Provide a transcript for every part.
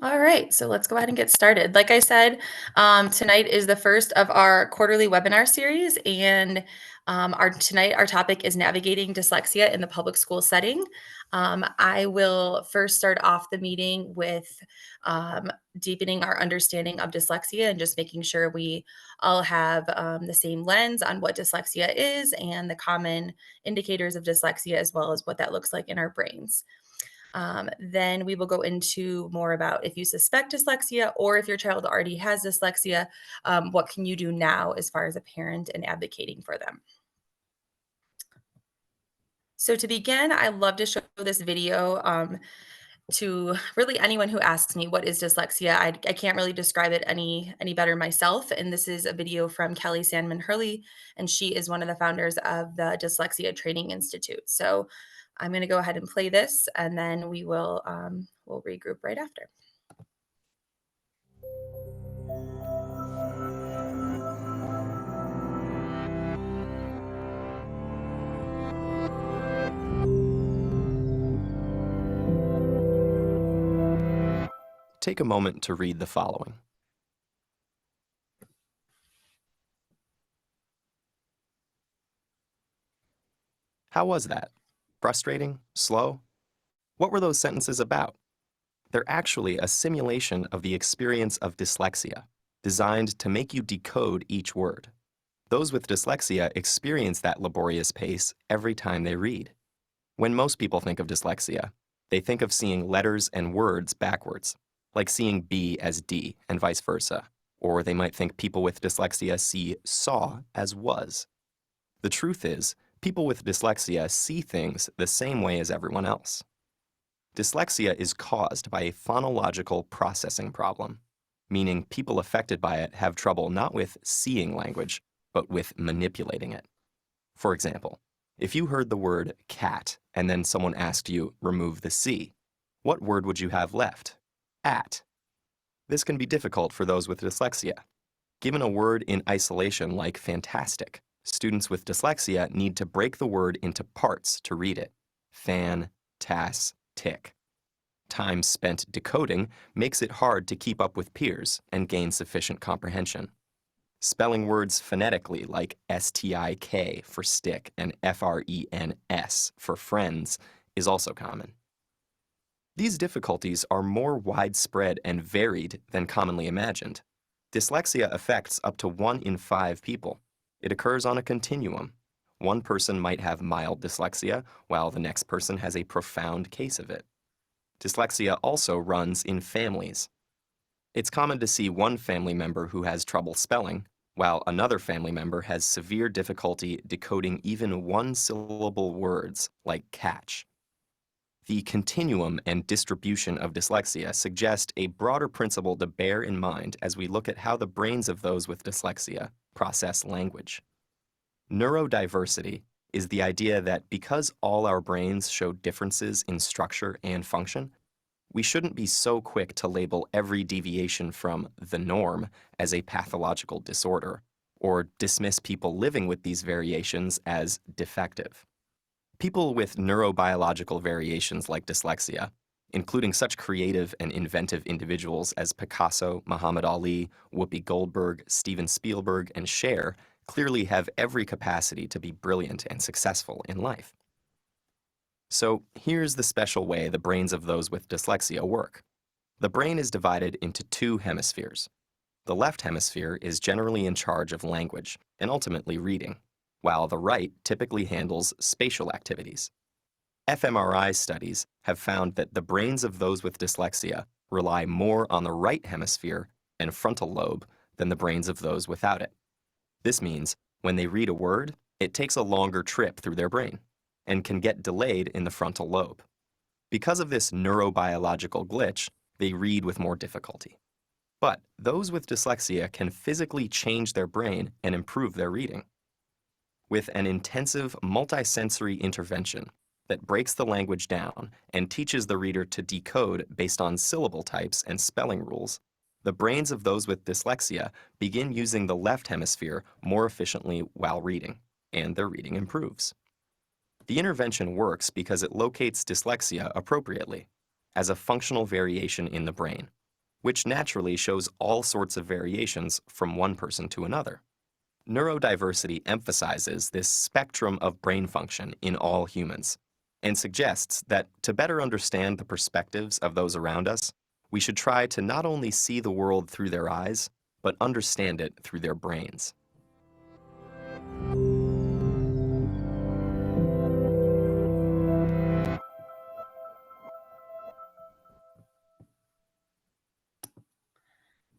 All right, so let's go ahead and get started. Like I said, tonight is the first of our quarterly webinar series, and our topic is navigating dyslexia in the public school setting. I will first start off the meeting with deepening our understanding of dyslexia and just making sure we all have the same lens on what dyslexia is and the common indicators of dyslexia, as well as what that looks like in our brains. Then we will go into more about if you suspect dyslexia or if your child already has dyslexia, what can you do now as far as a parent and advocating for them. So to begin, I love to show this video to really anyone who asks me what is dyslexia. I can't really describe it any better myself. And this is a video from Kelly Sandman Hurley, and she is one of the founders of the Dyslexia Training Institute. So I'm going to go ahead and play this, and then we'll regroup right after. Take a moment to read the following. How was that? Frustrating? Slow? What were those sentences about? They're actually a simulation of the experience of dyslexia, designed to make you decode each word. Those with dyslexia experience that laborious pace every time they read. When most people think of dyslexia, they think of seeing letters and words backwards, like seeing B as D and vice versa. Or they might think people with dyslexia see saw as was. The truth is, people with dyslexia see things the same way as everyone else. Dyslexia is caused by a phonological processing problem, meaning people affected by it have trouble not with seeing language, but with manipulating it. For example, if you heard the word cat and then someone asked you, remove the C, what word would you have left? At. This can be difficult for those with dyslexia. Given a word in isolation like fantastic, students with dyslexia need to break the word into parts to read it. Fan, tas, tick. Time spent decoding makes it hard to keep up with peers and gain sufficient comprehension. Spelling words phonetically like S-T-I-K for stick and F-R-E-N-S for friends is also common. These difficulties are more widespread and varied than commonly imagined. Dyslexia affects up to 1 in 5 people. It occurs on a continuum. One person might have mild dyslexia, while the next person has a profound case of it. Dyslexia also runs in families. It's common to see one family member who has trouble spelling, while another family member has severe difficulty decoding even one-syllable words like catch. The continuum and distribution of dyslexia suggest a broader principle to bear in mind as we look at how the brains of those with dyslexia process language. Neurodiversity is the idea that because all our brains show differences in structure and function, we shouldn't be so quick to label every deviation from the norm as a pathological disorder, or dismiss people living with these variations as defective. People with neurobiological variations like dyslexia, including such creative and inventive individuals as Picasso, Muhammad Ali, Whoopi Goldberg, Steven Spielberg, and Cher, clearly have every capacity to be brilliant and successful in life. So here's the special way the brains of those with dyslexia work. The brain is divided into 2 hemispheres. The left hemisphere is generally in charge of language and ultimately reading, while the right typically handles spatial activities. fMRI studies have found that the brains of those with dyslexia rely more on the right hemisphere and frontal lobe than the brains of those without it. This means when they read a word, it takes a longer trip through their brain and can get delayed in the frontal lobe. Because of this neurobiological glitch, they read with more difficulty. But those with dyslexia can physically change their brain and improve their reading. With an intensive multisensory intervention that breaks the language down and teaches the reader to decode based on syllable types and spelling rules, the brains of those with dyslexia begin using the left hemisphere more efficiently while reading, and their reading improves. The intervention works because it locates dyslexia appropriately, as a functional variation in the brain, which naturally shows all sorts of variations from one person to another. Neurodiversity emphasizes this spectrum of brain function in all humans and suggests that to better understand the perspectives of those around us, we should try to not only see the world through their eyes, but understand it through their brains.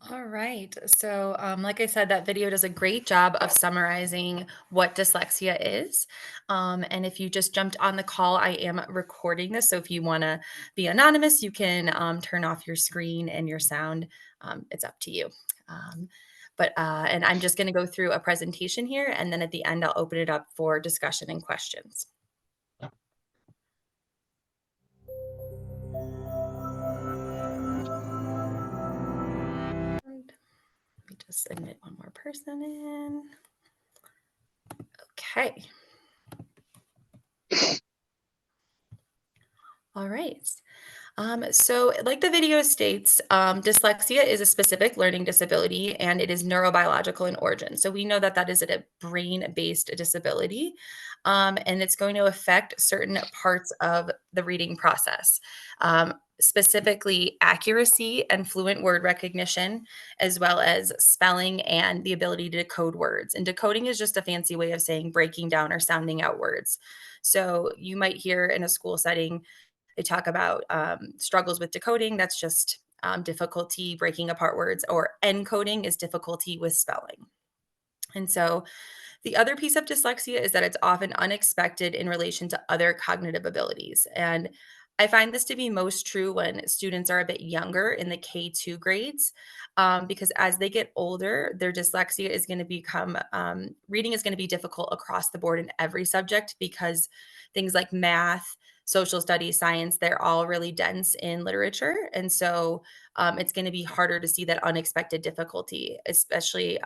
All right. So, like I said, that video does a great job of summarizing what dyslexia is. And if you just jumped on the call, I am recording this. So, if you want to be anonymous, you can turn off your screen and your sound. It's up to you. Um, and I'm just going to go through a presentation here. And then at the end, I'll open it up for discussion and questions. Let me just admit one more person in. Okay. All right. So, like the video states, dyslexia is a specific learning disability and it is neurobiological in origin. So, we know that that is a brain based disability and it's going to affect certain parts of the reading process, specifically accuracy and fluent word recognition, as well as spelling and the ability to decode words. And decoding is just a fancy way of saying breaking down or sounding out words. So, you might hear in a school setting, they talk about struggles with decoding. That's just difficulty breaking apart words, or encoding is difficulty with spelling. And so the other piece of dyslexia is that it's often unexpected in relation to other cognitive abilities. And I find this to be most true when students are a bit younger in the K2 grades, because as they get older, their dyslexia is going to become, reading is going to be difficult across the board in every subject because things like math, social studies, science, they're all really dense in literature. And so it's going to be harder to see that unexpected difficulty, especially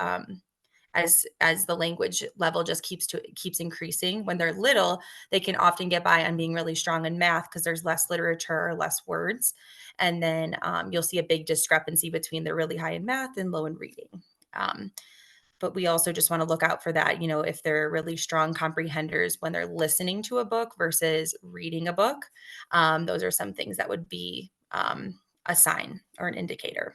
as the language level just keeps increasing. When they're little, they can often get by on being really strong in math because there's less literature or less words, and then you'll see a big discrepancy between they're really high in math and low in reading. um, but we also just want to look out for that, if they're really strong comprehenders when they're listening to a book versus reading a book. Those are some things that would be a sign or an indicator.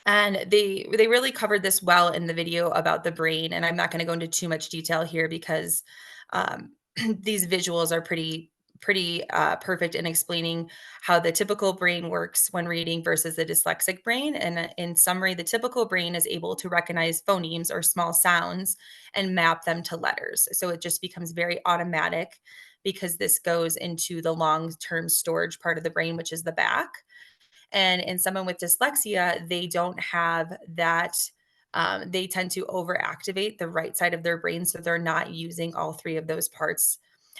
And they really covered this well in the video about the brain, and I'm not going to go into too much detail here because um, these visuals are pretty perfect in explaining how the typical brain works when reading versus the dyslexic brain. And in summary, the typical brain is able to recognize phonemes or small sounds and map them to letters. So it just becomes very automatic because this goes into the long-term storage part of the brain, which is the back. And in someone with dyslexia, they don't have that. They tend to overactivate the right side of their brain. So they're not using all three of those parts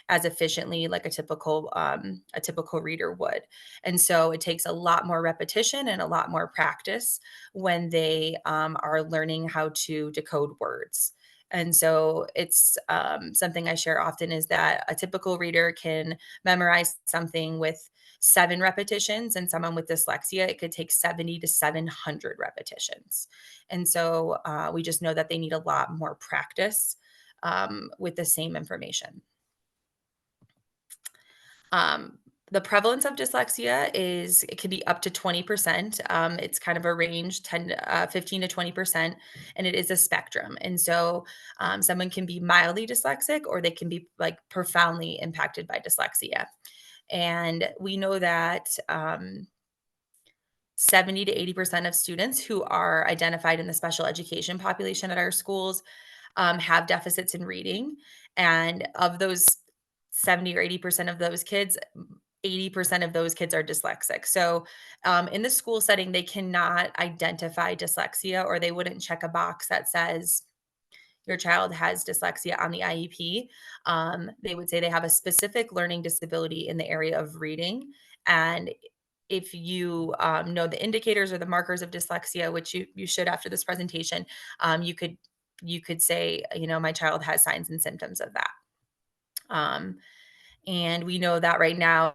as efficiently like a typical reader would. And so it takes a lot more repetition and a lot more practice when they are learning how to decode words. And so it's something I share often is that a typical reader can memorize something with 7 repetitions, and someone with dyslexia, it could take 70 to 700 repetitions. And so we just know that they need a lot more practice with the same information. Um, the prevalence of dyslexia is it can be up to 20%. It's kind of a range, 15 to 20%, and it is a spectrum. And so someone can be mildly dyslexic or they can be like profoundly impacted by dyslexia. And we know that 70 to 80% of students who are identified in the special education population at our schools have deficits in reading. And of those 70 or 80% of those kids, 80% of those kids are dyslexic. So in the school setting, they cannot identify dyslexia, or they wouldn't check a box that says, your child has dyslexia on the IEP. They would say they have a specific learning disability in the area of reading. And if you know the indicators or the markers of dyslexia, which you should after this presentation, you could say, my child has signs and symptoms of that. Um, and we know that right now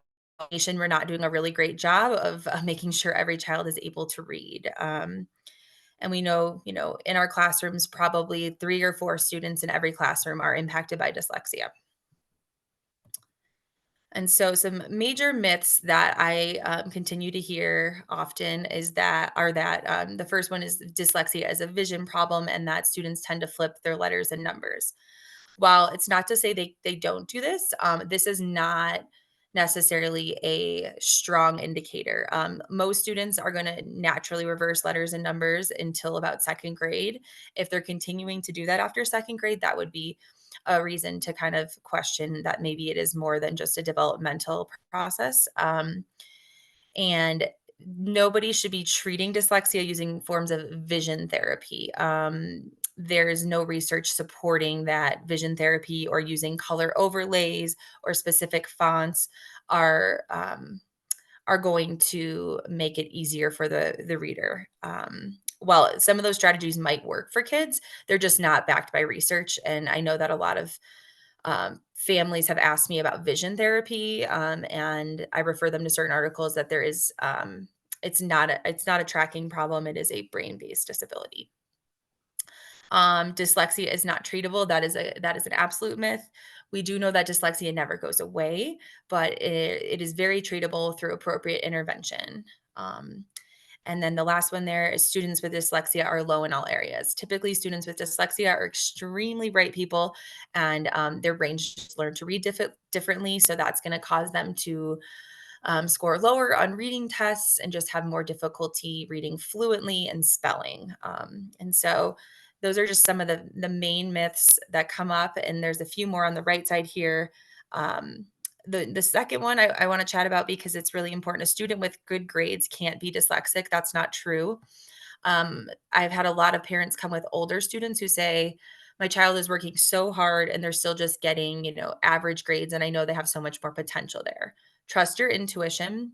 nation, we're not doing a really great job of making sure every child is able to read. And we know, in our classrooms, probably 3 or 4 students in every classroom are impacted by dyslexia. And so, some major myths that I continue to hear often are that the first one is dyslexia is a vision problem, and that students tend to flip their letters and numbers. While it's not to say they don't do this, this is not necessarily a strong indicator. Most students are going to naturally reverse letters and numbers until about second grade. If they're continuing to do that after second grade, that would be a reason to kind of question that maybe it is more than just a developmental process. And nobody should be treating dyslexia using forms of vision therapy. There's no research supporting that vision therapy or using color overlays or specific fonts are are going to make it easier for the reader. Well, some of those strategies might work for kids, they're just not backed by research. And I know that a lot of families have asked me about vision therapy, and I refer them to certain articles that there is it's not a tracking problem. It is a brain based disability. Dyslexia is not treatable. That is an absolute myth. We do know that dyslexia never goes away, but it is very treatable through appropriate intervention. Um, and then the last one there is students with dyslexia are low in all areas. Typically, students with dyslexia are extremely bright people, and their brains just learn to read differently. So that's going to cause them to score lower on reading tests and just have more difficulty reading fluently and spelling. And so those are just some of the main myths that come up. And there's a few more on the right side here. Um, the second one I want to chat about because it's really important. A student with good grades can't be dyslexic. That's not true. I've had a lot of parents come with older students who say, my child is working so hard and they're still just getting, average grades. And I know they have so much more potential there. Trust your intuition.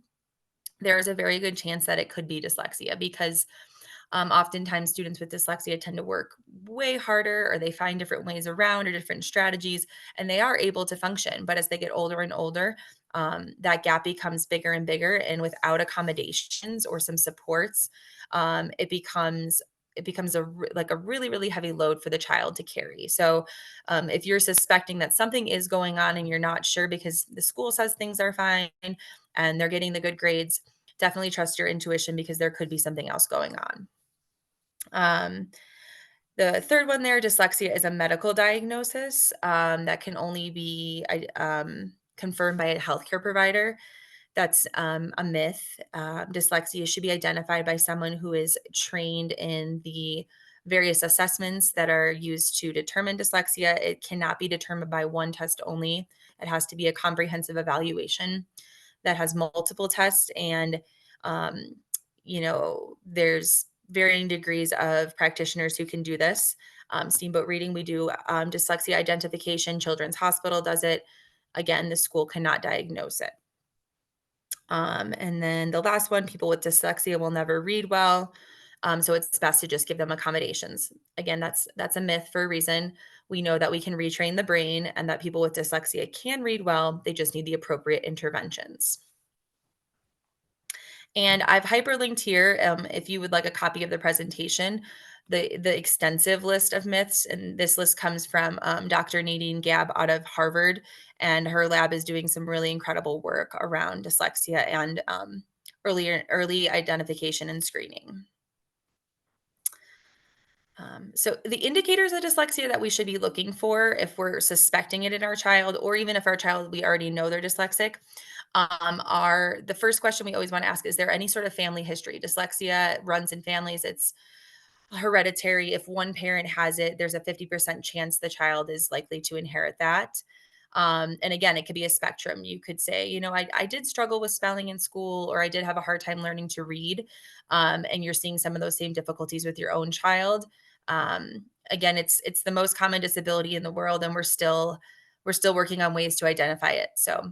There is a very good chance that it could be dyslexia because oftentimes students with dyslexia tend to work way harder or they find different ways around or different strategies and they are able to function. But as they get older and older, that gap becomes bigger and bigger. And without accommodations or some supports, it becomes like a really really heavy load for the child to carry. So if you're suspecting that something is going on and you're not sure because the school says things are fine and they're getting the good grades, definitely trust your intuition because there could be something else going on. um, the third one there, dyslexia is a medical diagnosis that can only be confirmed by a healthcare provider. That's a myth. Dyslexia should be identified by someone who is trained in the various assessments that are used to determine dyslexia. It cannot be determined by one test only. It has to be a comprehensive evaluation that has multiple tests. And, um, there's varying degrees of practitioners who can do this. Steamboat reading, we do dyslexia identification. Children's Hospital does it. Again, the school cannot diagnose it. And then the last one, people with dyslexia will never read well. So it's best to just give them accommodations. Again, that's a myth for a reason. We know that we can retrain the brain and that people with dyslexia can read well. They just need the appropriate interventions. And I've hyperlinked here, if you would like a copy of the presentation, the extensive list of myths. And this list comes from Dr. Nadine Gabb out of Harvard, and her lab is doing some really incredible work around dyslexia and early identification and screening. So the indicators of dyslexia that we should be looking for if we're suspecting it in our child, or even if our child, we already know they're dyslexic, are the first question we always want to ask, is there any sort of family history? Dyslexia runs in families. It's hereditary. If one parent has it, there's a 50% chance the child is likely to inherit that. And again, it could be a spectrum. You could say, I did struggle with spelling in school, or I did have a hard time learning to read. And you're seeing some of those same difficulties with your own child. Again, it's the most common disability in the world, and we're still working on ways to identify it. So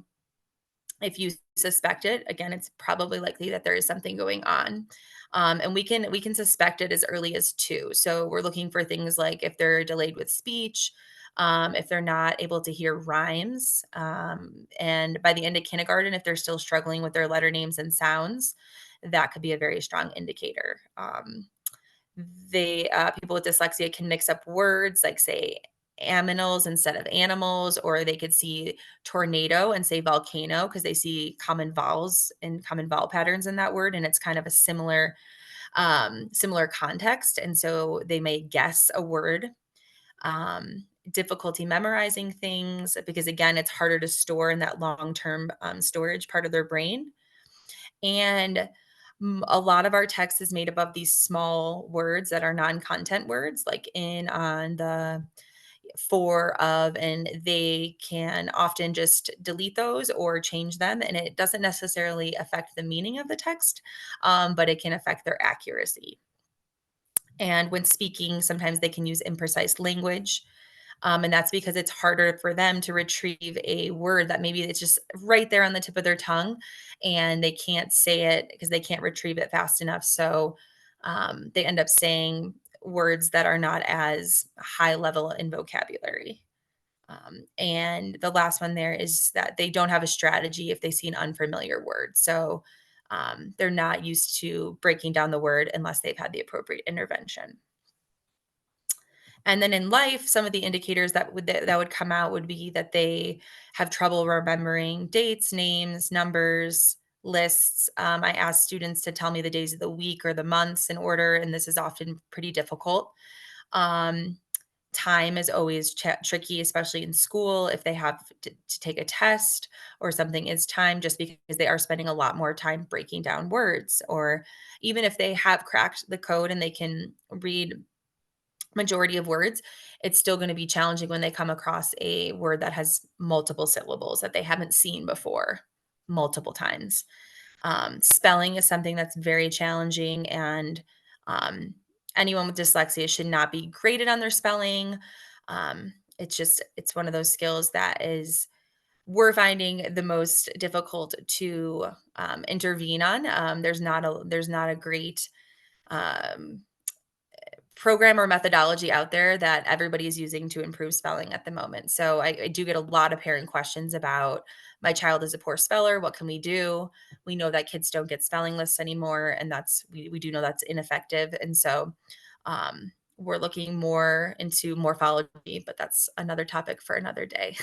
if you suspect it, again, it's probably likely that there is something going on. And we can suspect it as early as 2. So we're looking for things like if they're delayed with speech, if they're not able to hear rhymes. And by the end of kindergarten, if they're still struggling with their letter names and sounds, that could be a very strong indicator. People with dyslexia can mix up words like say aminals instead of animals, or they could see tornado and say volcano because they see common vowels and common vowel patterns in that word, and it's kind of a similar context, and so they may guess a word. Difficulty memorizing things because again it's harder to store in that long-term storage part of their brain. And a lot of our text is made up of these small words that are non-content words, like in, on, the, for, of, and they can often just delete those or change them. And it doesn't necessarily affect the meaning of the text, but it can affect their accuracy. And when speaking, sometimes they can use imprecise language. And that's because it's harder for them to retrieve a word that maybe it's just right there on the tip of their tongue and they can't say it because they can't retrieve it fast enough. So they end up saying words that are not as high level in vocabulary. And the last one there is that they don't have a strategy if they see an unfamiliar word. So they're not used to breaking down the word unless they've had the appropriate intervention. And then in life, some of the indicators that would come out would be that they have trouble remembering dates, names, numbers, lists. I ask students to tell me the days of the week or the months in order, and this is often pretty difficult. Um, Time is always tricky, especially in school if they have to take a test or something is time, just because they are spending a lot more time breaking down words. Or even if they have cracked the code and they can read majority of words, it's still going to be challenging when they come across a word that has multiple syllables that they haven't seen before multiple times. Spelling is something that's very challenging, and um, anyone with dyslexia should not be graded on their spelling. It's one of those skills that is we're finding the most difficult to intervene on. There's not a great um, program or methodology out there that everybody's using to improve spelling at the moment. So I do get a lot of parent questions about my child is a poor speller. What can we do? We know that kids don't get spelling lists anymore, and we do know that's ineffective. And so we're looking more into morphology, but that's another topic for another day.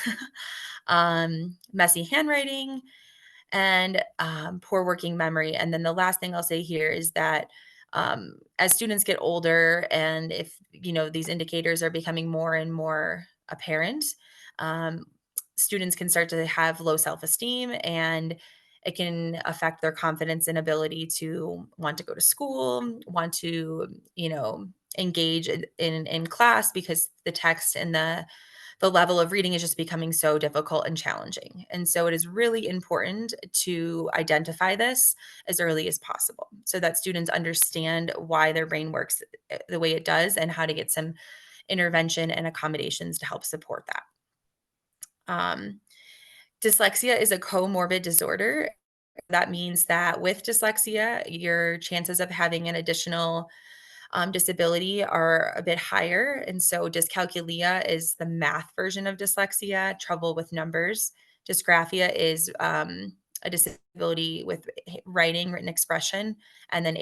Messy handwriting and poor working memory. And then the last thing I'll say here is that as students get older, and if these indicators are becoming more and more apparent, um, students can start to have low self-esteem, and it can affect their confidence and ability to want to go to school, want to engage in class, because the text and the level of reading is just becoming so difficult and challenging. And so it is really important to identify this as early as possible so that students understand why their brain works the way it does and how to get some intervention and accommodations to help support that. Um, Dyslexia is a comorbid disorder. That means that with dyslexia, your chances of having an additional disability are a bit higher. And so dyscalculia is the math version of dyslexia, trouble with numbers. Dysgraphia is a disability with writing, written expression, and then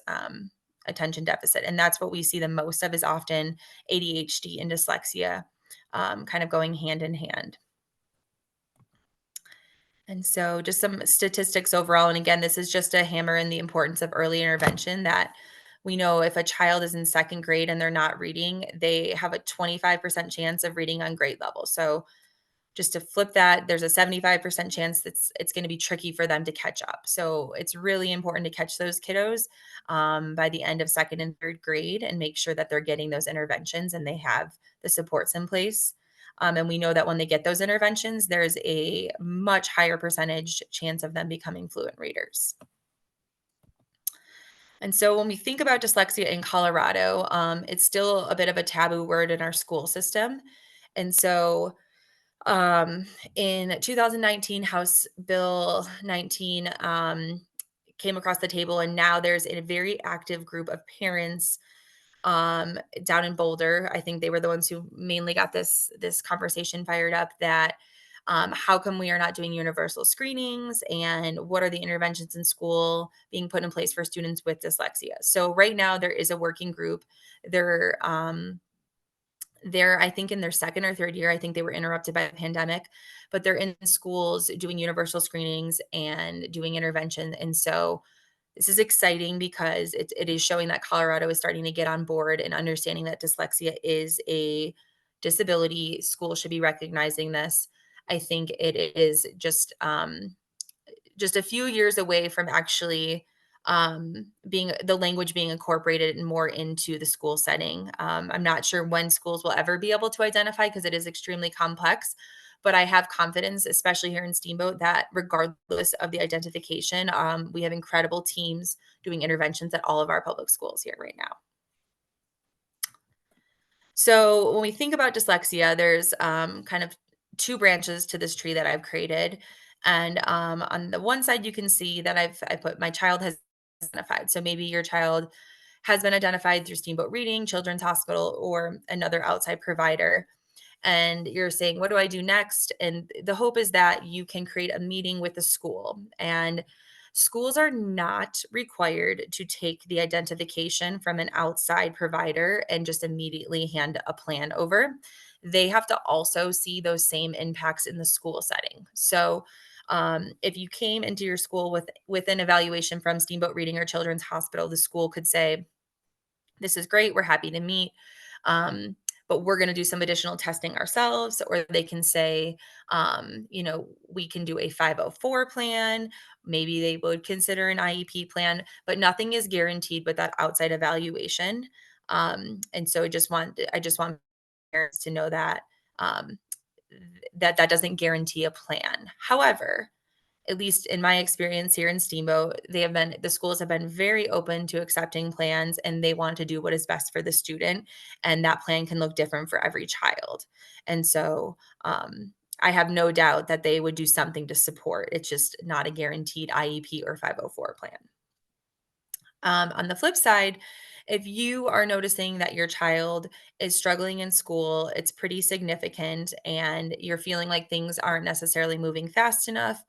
um, attention deficit. And that's what we see the most of, is often ADHD and dyslexia kind of going hand in hand. And so just some statistics overall, and again, this is just a hammer in the importance of early intervention, that we know if a child is in second grade and they're not reading, they have a 25% chance of reading on grade level. So just to flip that, there's a 75% chance that it's going to be tricky for them to catch up. So it's really important to catch those kiddos by the end of second and third grade and make sure that they're getting those interventions and they have the supports in place. And we know that when they get those interventions, there's a much higher percentage chance of them becoming fluent readers. And so when we think about dyslexia in Colorado, it's still a bit of a taboo word in our school system. And so in 2019, House Bill 19 came across the table, and now there's a very active group of parents down in Boulder. I think they were the ones who mainly got this conversation fired up, that how come we are not doing universal screenings, and what are the interventions in school being put in place for students with dyslexia. So right now there is a working group. They're I think in their second or third year. I think they were interrupted by the pandemic, but they're in schools doing universal screenings and doing intervention. And so this is exciting because it is showing that Colorado is starting to get on board and understanding that dyslexia is a disability. Schools should be recognizing this. I think it is just a few years away from actually being the language being incorporated more into the school setting. I'm not sure when schools will ever be able to identify, because it is extremely complex. But I have confidence, especially here in Steamboat, that regardless of the identification, we have incredible teams doing interventions at all of our public schools here right now. So when we think about dyslexia, there's kind of two branches to this tree that I've created. And on the one side, you can see that I put my child has identified. So maybe your child has been identified through Steamboat Reading, Children's Hospital, or another outside provider, and you're saying, what do I do next? And the hope is that you can create a meeting with the school. And schools are not required to take the identification from an outside provider and just immediately hand a plan over. They have to also see those same impacts in the school setting. So if you came into your school with an evaluation from Steamboat Reading or Children's Hospital, the school could say, this is great. We're happy to meet. Um, but we're going to do some additional testing ourselves. Or they can say, we can do a 504 plan. Maybe they would consider an IEP plan, but nothing is guaranteed with that outside evaluation. And so I just want parents to know that um, that doesn't guarantee a plan. However, at least in my experience here in Steamboat, the schools have been very open to accepting plans, and they want to do what is best for the student. And that plan can look different for every child. And so I have no doubt that they would do something to support. It's just not a guaranteed IEP or 504 plan. On the flip side, if you are noticing that your child is struggling in school, it's pretty significant, and you're feeling like things aren't necessarily moving fast enough,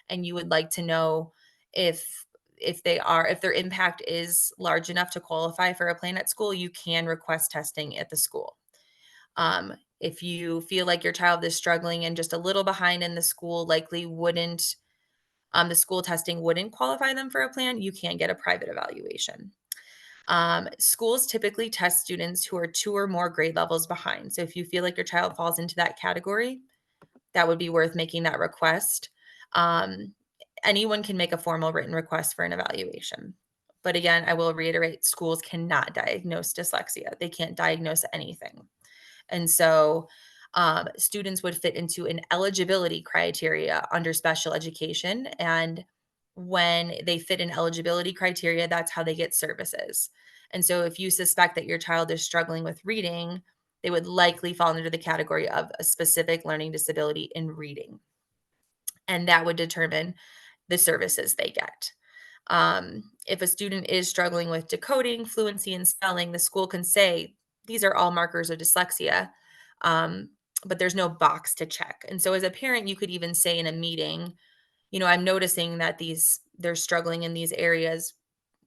and you would like to know if if their impact is large enough to qualify for a plan at school, you can request testing at the school. If you feel like your child is struggling and just a little behind in the school, likely wouldn't the school testing wouldn't qualify them for a plan, you can get a private evaluation. Schools typically test students who are 2 or more grade levels behind. So if you feel like your child falls into that category, that would be worth making that request. Um, Anyone can make a formal written request for an evaluation. But again, I will reiterate, schools cannot diagnose dyslexia. They can't diagnose anything. And so students would fit into an eligibility criteria under special education. And when they fit in eligibility criteria, that's how they get services. And so if you suspect that your child is struggling with reading, they would likely fall under the category of a specific learning disability in reading. And that would determine the services they get. If a student is struggling with decoding, fluency, and spelling, the school can say these are all markers of dyslexia, um, but there's no box to check. And so, as a parent, you could even say in a meeting, I'm noticing that they're struggling in these areas.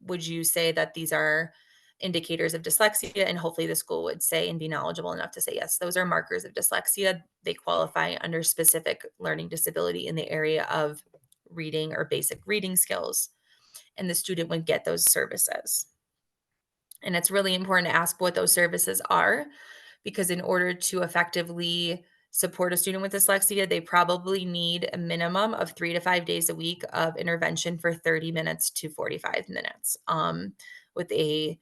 Would you say that these are indicators of dyslexia? And hopefully, the school would say and be knowledgeable enough to say, yes, those are markers of dyslexia. They qualify under specific learning disability in the area of reading or basic reading skills, and the student would get those services. And it's really important to ask what those services are, because in order to effectively support a student with dyslexia, they probably need a minimum of 3 to 5 days a week of intervention for 30 minutes to 45 minutes with a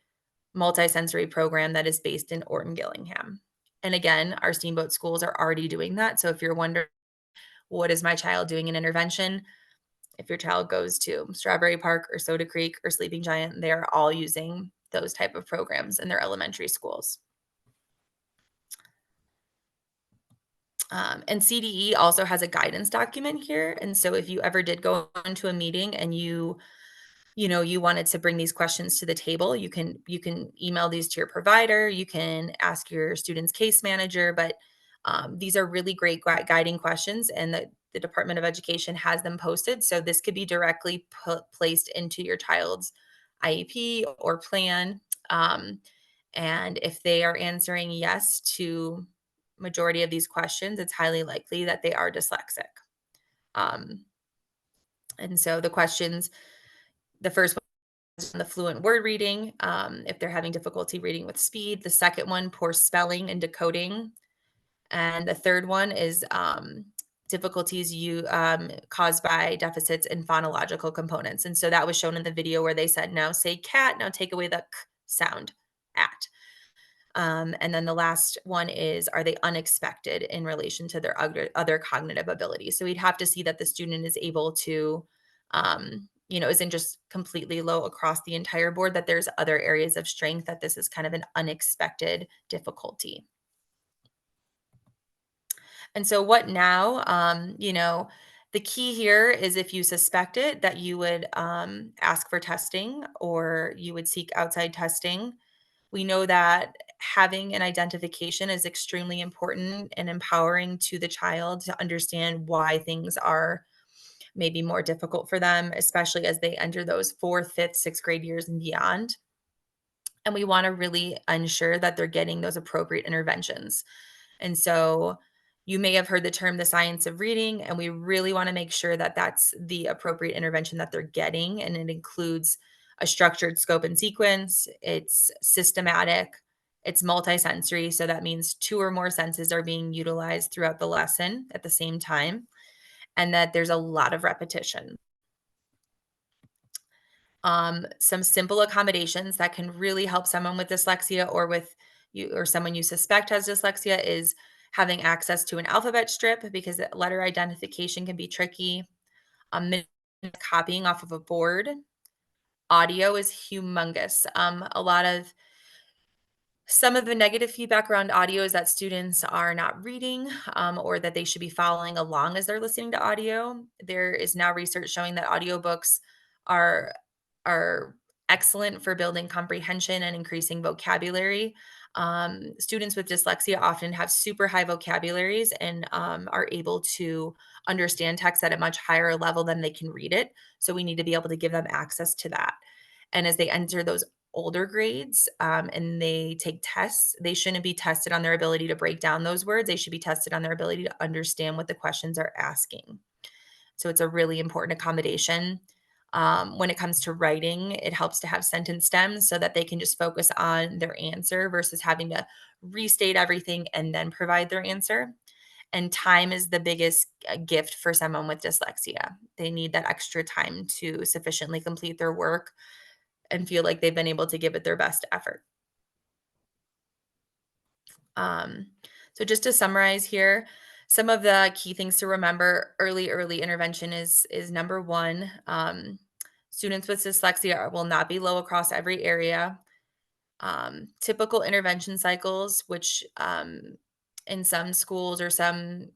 multisensory program that is based in Orton Gillingham. And again, our Steamboat schools are already doing that. So if you're wondering, what is my child doing in intervention? If your child goes to Strawberry Park or Soda Creek or Sleeping Giant, they are all using those type of programs in their elementary schools. And CDE also has a guidance document here. And so if you ever did go into a meeting and you you wanted to bring these questions to the table, you can email these to your provider, you can ask your student's case manager, but these are really great guiding questions, and the Department of Education has them posted. So this could be directly placed into your child's IEP or plan. Um, and if they are answering yes to majority of these questions, it's highly likely that they are dyslexic. Um, and so the first on the fluent word reading, if they're having difficulty reading with speed. The second one, poor spelling and decoding. And the third one is difficulties caused by deficits in phonological components. And so that was shown in the video where they said, now say cat, now take away the k sound, at. And then the last one is, are they unexpected in relation to their other cognitive abilities? So we'd have to see that the student is able to, isn't just completely low across the entire board, that there's other areas of strength, that this is kind of an unexpected difficulty. And so what now? The key here is, if you suspect it, that you would ask for testing, or you would seek outside testing. We know that having an identification is extremely important and empowering to the child to understand why things are maybe more difficult for them, especially as they enter those fourth, fifth, sixth grade years and beyond. And we want to really ensure that they're getting those appropriate interventions. And so you may have heard the term the science of reading, and we really want to make sure that that's the appropriate intervention that they're getting. And it includes a structured scope and sequence, it's systematic, it's multisensory. So that means two or more senses are being utilized throughout the lesson at the same time, and that there's a lot of repetition. Some simple accommodations that can really help someone with dyslexia, or with you, or someone you suspect has dyslexia, is having access to an alphabet strip, because letter identification can be tricky. Copying off of a board. Audio is humongous. Some of the negative feedback around audio is that students are not reading, or that they should be following along as they're listening to audio. There is now research showing that audiobooks are are excellent for building comprehension and increasing vocabulary. Students with dyslexia often have super high vocabularies, and are able to understand text at a much higher level than they can read it. So we need to be able to give them access to that. And as they enter those older grades, and they take tests, they shouldn't be tested on their ability to break down those words. They should be tested on their ability to understand what the questions are asking. So it's a really important accommodation. When it comes to writing, it helps to have sentence stems so that they can just focus on their answer versus having to restate everything and then provide their answer. And time is the biggest gift for someone with dyslexia. They need that extra time to sufficiently complete their work and feel like they've been able to give it their best effort. Um, so just to summarize here, some of the key things to remember: early intervention is number one. Students with dyslexia will not be low across every area. Typical intervention cycles, which in some schools or some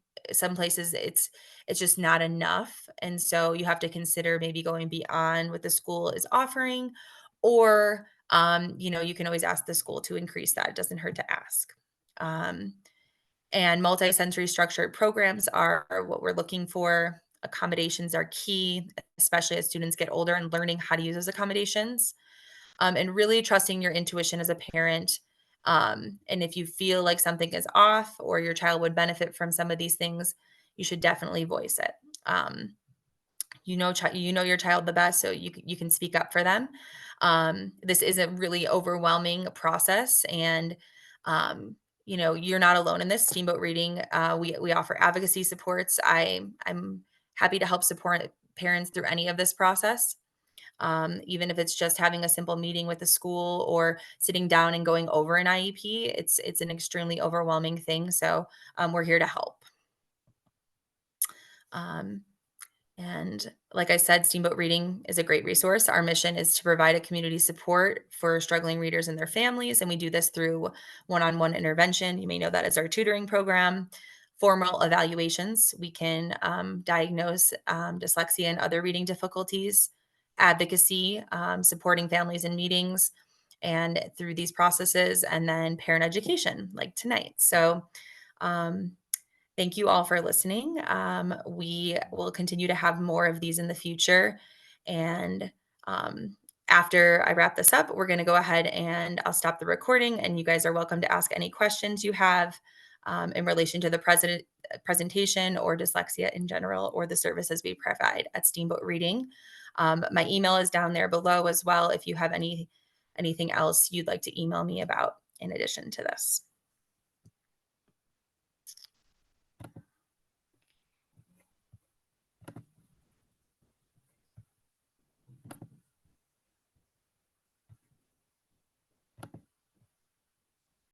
places, it's just not enough, and so you have to consider maybe going beyond what the school is offering, or you can always ask the school to increase that. It doesn't hurt to ask. Um, and multi-sensory structured programs are what we're looking for. Accommodations are key, especially as students get older, and learning how to use those accommodations, and really trusting your intuition as a parent. And if you feel like something is off, or your child would benefit from some of these things, you should definitely voice it. You know your child the best, so you can speak up for them. This is a really overwhelming process, and you're not alone in this. Steamboat Reading, we offer advocacy supports. I'm happy to help support parents through any of this process. Even if it's just having a simple meeting with the school, or sitting down and going over an IEP, it's an extremely overwhelming thing. So we're here to help. Um, and like I said, Steamboat Reading is a great resource. Our mission is to provide a community support for struggling readers and their families, and we do this through one-on-one intervention. You may know that as our tutoring program. Formal evaluations. We can diagnose dyslexia and other reading difficulties. advocacy, supporting families in meetings and through these processes, and then parent education like tonight. So um, thank you all for listening. We will continue to have more of these in the future. And um, after I wrap this up, we're going to go ahead and I'll stop the recording, and you guys are welcome to ask any questions you have in relation to the presentation or dyslexia in general, or the services we provide at Steamboat Reading. My email is down there below as well if you have anything else you'd like to email me about in addition to this.